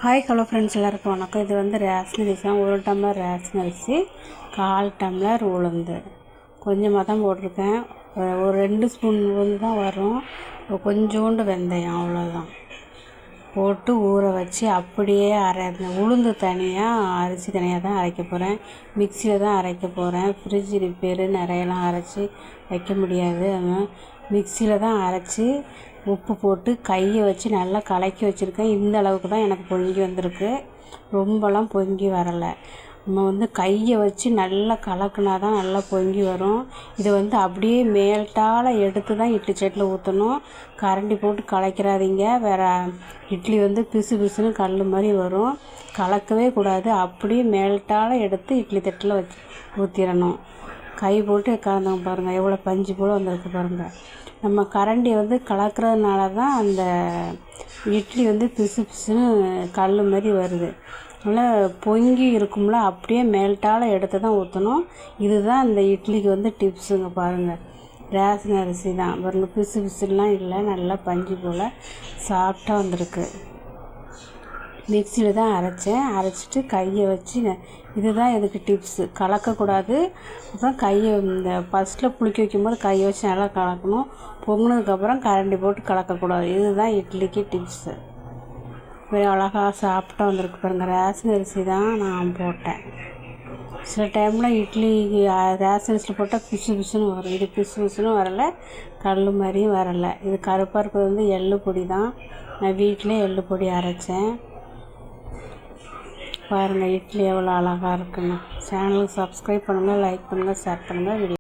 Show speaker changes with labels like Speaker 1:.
Speaker 1: Hi hello friends எல்லாருக்கும் வணக்கம். இது வந்து ரேஷன் அரிசி தான். 1 டம்ளர் ரேஷன் அரிசி, 1/4 டம்ளர் உளுந்து கொஞ்சமாக தான் போட்டிருக்கேன். ஒரு 2 ஸ்பூன் உளுந்து தான் வரும். கொஞ்சோண்டு வெந்தயம், அவ்வளோதான் போட்டு ஊற வச்சு அப்படியே உளுந்து தனியாக அரிசி தனியாக தான் அரைக்க போகிறேன். மிக்சியில் தான் அரைக்க போகிறேன். ஃப்ரிட்ஜ் ரிப்பேரு நிறையலாம் அரைச்சி வைக்க முடியாது. அதனால் மிக்சியில் தான் அரைச்சி உப்பு போட்டு கையை வச்சு நல்லா கலக்கி வச்சுருக்கேன். இந்த அளவுக்கு தான் எனக்கு பொங்கி வந்திருக்கு. ரொம்பலாம் பொங்கி வரலை. நம்ம வந்து கையை வச்சு நல்லா கலக்குனா தான் நல்லா பொங்கி வரும். இதை வந்து அப்படியே மேல்டால் எடுத்து தான் இட்லி சட்டியில் ஊற்றணும். கரண்டி போட்டு கலக்கிறாதீங்க. வேறு இட்லி வந்து பிசு பிசுன்னு கல் மாதிரி வரும். கலக்கவே கூடாது. அப்படியே மேல்டால் எடுத்து இட்லி தட்டில் வச்சு ஊற்றிடணும். கை போட்டு கலந்தவங்க பாருங்கள், எவ்வளோ பஞ்சு போல் வந்திருக்கு பாருங்கள். நம்ம கரண்டியை வந்து கலக்கிறதுனால தான் அந்த இட்லி வந்து பிசு பிசுன்னு கல் மாதிரி வருது. நல்லா பொங்கி இருக்கும்ல, அப்படியே மேல்டால் எடுத்து தான் ஊற்றணும். இதுதான் இந்த இட்லிக்கு வந்து டிப்ஸுங்க பாருங்கள். ரேஷன் அரிசி தான் பாருங்கள், பிசு பிசுலாம் இல்லை, நல்லா பஞ்சு போல் சாஃப்டாக வந்திருக்கு. மிக்சியில் தான் அரைச்சிட்டு கையை வச்சு இதுதான் இதுக்கு டிப்ஸு. கலக்கக்கூடாது. அப்புறம் கையை இந்த ஃபஸ்ட்டில் புளிக்க வைக்கும்போது கையை வச்சு நல்லா கலக்கணும். பொங்கினதுக்கப்புறம் கரண்டி போட்டு கலக்கக்கூடாது. இதுதான் இட்லிக்கு டிப்ஸு. வேறு அழகாக சாப்பிட்டா வந்திருக்கு பாருங்கள். ரேஷன் அரிசி தான் நான் போட்டேன். சில டைமில் இட்லி ரேஷன் அரிசியில் போட்டால் பிசு பிசுன்னு வரும். இது பிசு பிசுன்னு வரலை, கல் மாதிரியும் வரலை. இது கருப்பாக இருக்கிறது வந்து எள்ளு பொடி தான். நான் வீட்டிலே எள்ளு பொடி அரைச்சேன். பாருங்கள் இட்லி எவ்வளோ அழகாக இருக்குன்னு. சேனலுக்கு சப்ஸ்கிரைப் பண்ணுங்கள், லைக் பண்ணுங்கள், ஷேர் பண்ணுங்கள்.